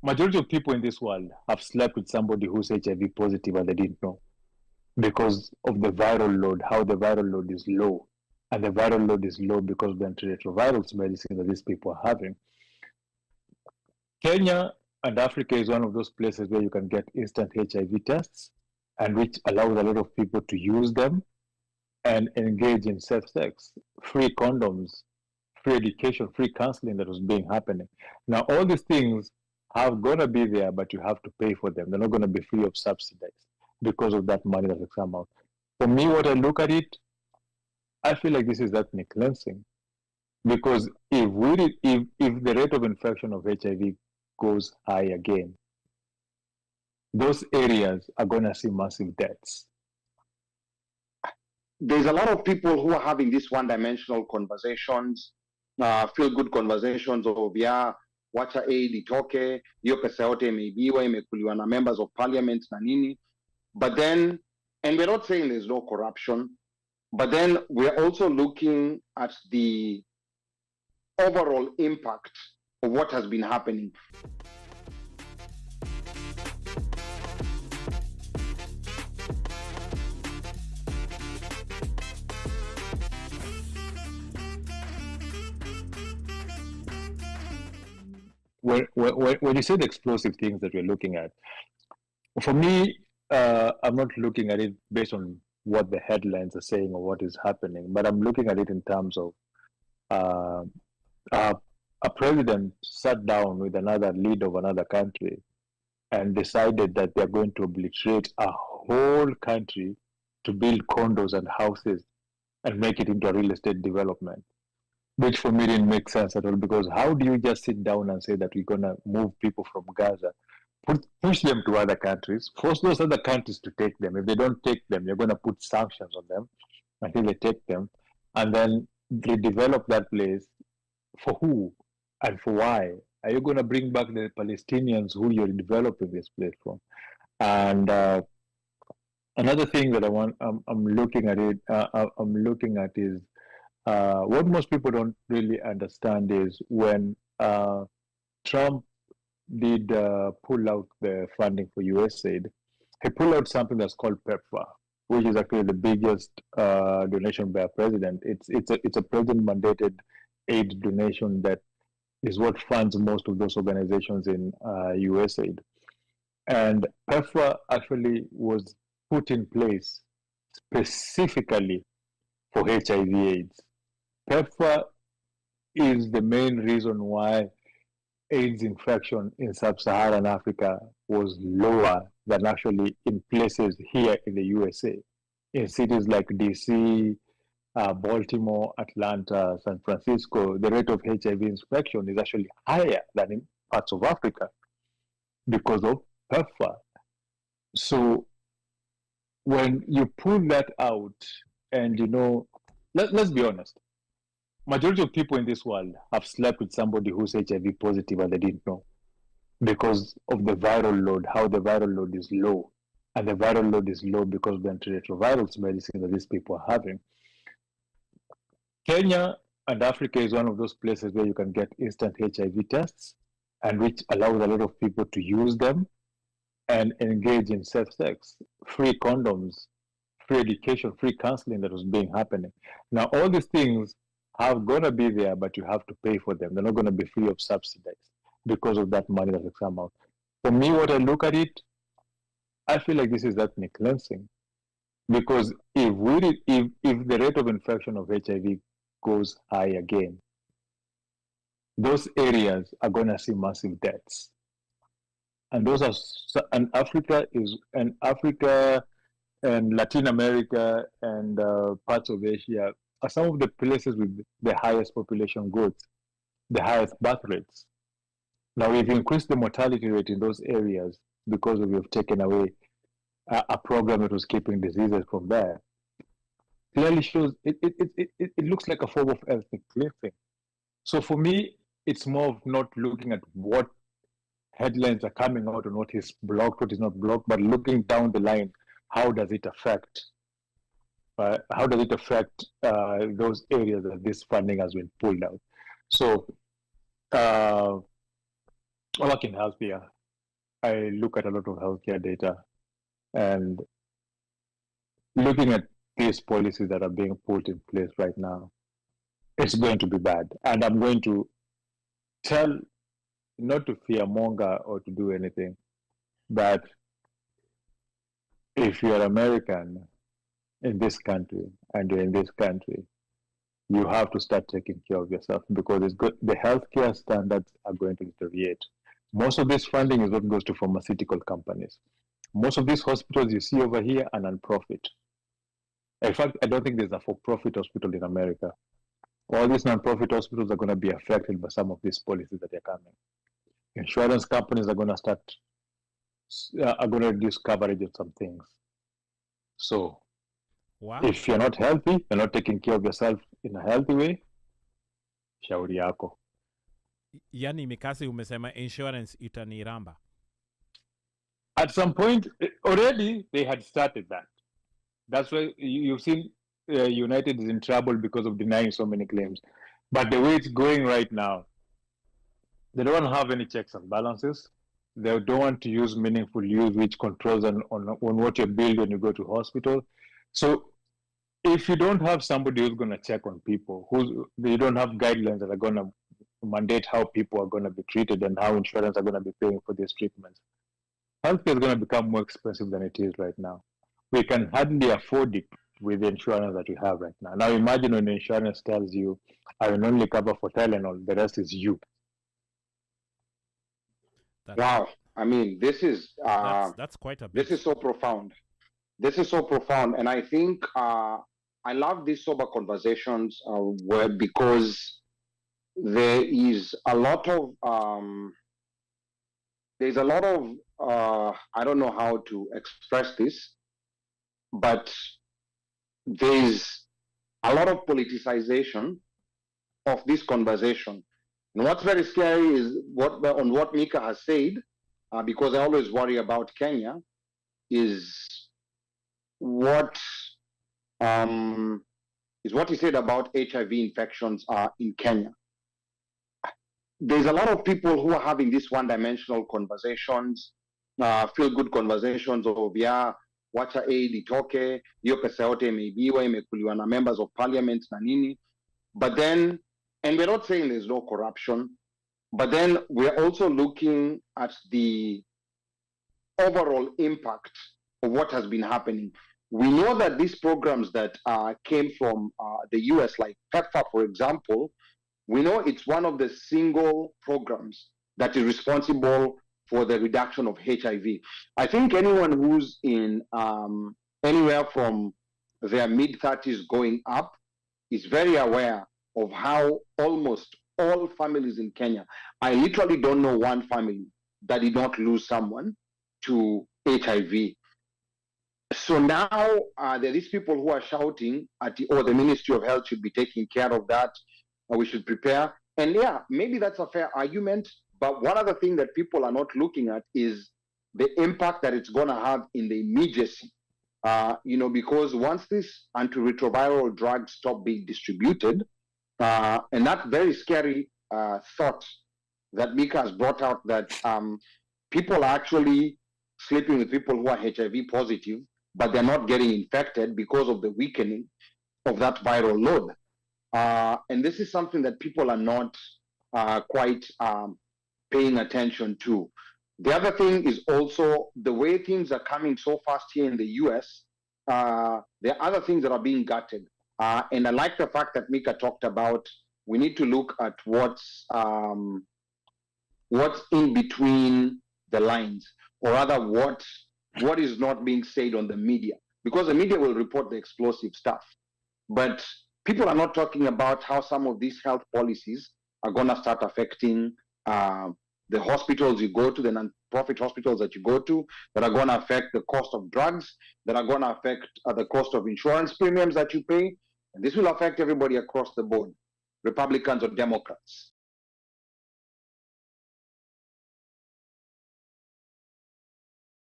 Majority of people in this world have slept with somebody who's HIV positive and they didn't know because of the viral load, how the viral load is low. And the viral load is low because of the antiretroviral medicine that these people are having. Kenya and Africa is one of those places where you can get instant HIV tests and which allows a lot of people to use them and engage in safe sex, free condoms, free education, free counseling that was being happening. Now, all these things are going to be there, but you have to pay for them. They're not going to be free of subsidies because of that money that has come out. For me, what I look at it, I feel like this is ethnic cleansing. Because if the rate of infection of HIV goes high again, those areas are going to see massive deaths. There's a lot of people who are having these one-dimensional conversations, feel-good conversations of wacha aid itoke, hiyo pesa yote imeibiwa, imekuliwa na members of parliament na nini. But then, and we're not saying there's no corruption, but then we're also looking at the overall impact of what has been happening. When you say the explosive things that we're looking at, for me, I'm not looking at it based on what the headlines are saying or what is happening, but I'm looking at it in terms of a president sat down with another leader of another country and decided that they're going to obliterate a whole country to build condos and houses and make it into a real estate development, which for me didn't make sense at all, because how do you just sit down and say that we're going to move people from Gaza, push them to other countries, force those other countries to take them? If they don't take them, you're going to put sanctions on them until they take them, and then they develop that place for who and for why? Are you going to bring back the Palestinians who you're developing this place from? And another thing that I'm looking at is what most people don't really understand is when Trump did pull out the funding for USAID, he pulled out something that's called PEPFAR, which is actually the biggest donation by a president. It's a president-mandated aid donation that is what funds most of those organizations in USAID. And PEPFAR actually was put in place specifically for HIV/AIDS. PEPFAR is the main reason why AIDS infection in sub-Saharan Africa was lower than actually in places here in the USA. In cities like DC, Baltimore, Atlanta, San Francisco, the rate of HIV infection is actually higher than in parts of Africa because of PEPFAR. So when you pull that out, and let's be honest, majority of people in this world have slept with somebody who's HIV positive and they didn't know because of the viral load, how the viral load is low. And the viral load is low because of the antiretroviral medicine that these people are having. Kenya and Africa is one of those places where you can get instant HIV tests and which allows a lot of people to use them and engage in safe sex, free condoms, free education, free counseling that was being happening. Now, all these things are going to be there, but you have to pay for them. They're not going to be free of subsidies because of that money that has come out. For me, what I look at it, I feel like this is ethnic cleansing, because if the rate of infection of HIV goes high again, those areas are going to see massive deaths. And Africa and Latin America and parts of Asia are some of the places with the highest population growth, the highest birth rates. Now we've increased the mortality rate in those areas because we've taken away a program that was keeping diseases from there. Clearly shows it looks like a form of ethnic cleansing. So for me, it's more of not looking at what headlines are coming out and what is blocked, what is not blocked, but looking down the line, how does it affect those areas that this funding has been pulled out? So I work in healthcare. I look at a lot of healthcare data, and looking at these policies that are being put in place right now, it's going to be bad. And I'm going to tell, not to fearmonger or to do anything, but if you're American in this country and you're in this country, you have to start taking care of yourself, because the healthcare standards are going to deteriorate. Most of this funding is what goes to pharmaceutical companies. Most of these hospitals you see over here are non-profit. In fact, I don't think there's a for-profit hospital in America. All these non-profit hospitals are going to be affected by some of these policies that are coming. Insurance companies are going to reduce coverage of some things. So Wow. if you're not healthy, you're not taking care of yourself in a healthy way, shauri yako. Yani Mikasi umesema insurance itaniramba. At some point, already they had started that. That's why you've seen United is in trouble because of denying so many claims. But the way it's going right now, they don't have any checks and balances. They don't want to use meaningful use, which controls on what you're billed when you go to hospital. So if you don't have somebody who's going to check on people, they don't have guidelines that are going to mandate how people are going to be treated and how insurance are going to be paying for these treatments, healthcare is going to become more expensive than it is right now. We can hardly afford it with the insurance that we have right now. Now imagine when the insurance tells you, I will only cover for Tylenol, the rest is you. Wow. I mean, this is that's quite a bit. This is so profound. This is so profound, and I think I love these sober conversations because there is a lot of I don't know how to express this, but there's a lot of politicization of this conversation. And what's very scary is what Mika has said, because I always worry about Kenya, is what he said about HIV infections in Kenya. There's a lot of people who are having these one-dimensional conversations, feel-good conversations of wacha aid itoke, hiyo pesa yote imeibiwa, imekuliwa na members of parliament na nini. But then, and we're not saying there's no corruption, but then we're also looking at the overall impact of what has been happening. We know that these programs that came from the US, like PEPFAR, for example, we know it's one of the single programs that is responsible for the reduction of HIV. I think anyone who's in anywhere from their mid-30s going up is very aware of how almost all families in Kenya, I literally don't know one family that did not lose someone to HIV. So now there are these people who are shouting at the Ministry of Health should be taking care of that, or we should prepare. And yeah, maybe that's a fair argument, but one other thing that people are not looking at is the impact that it's going to have in the immediacy. Because once these antiretroviral drugs stop being distributed, and that very scary thought that Mika has brought out, that people are actually sleeping with people who are HIV positive, but they're not getting infected because of the weakening of that viral load. And this is something that people are not quite paying attention to. The other thing is also the way things are coming so fast here in the US. There are other things that are being gutted. And I like the fact that Mika talked about we need to look at what's in between the lines, or rather what is not being said on the media, because the media will report the explosive stuff, but people are not talking about how some of these health policies are going to start affecting the hospitals you go to, the non-profit hospitals that you go to, that are going to affect the cost of drugs, that are going to affect the cost of insurance premiums that you pay. And this will affect everybody across the board, Republicans or Democrats.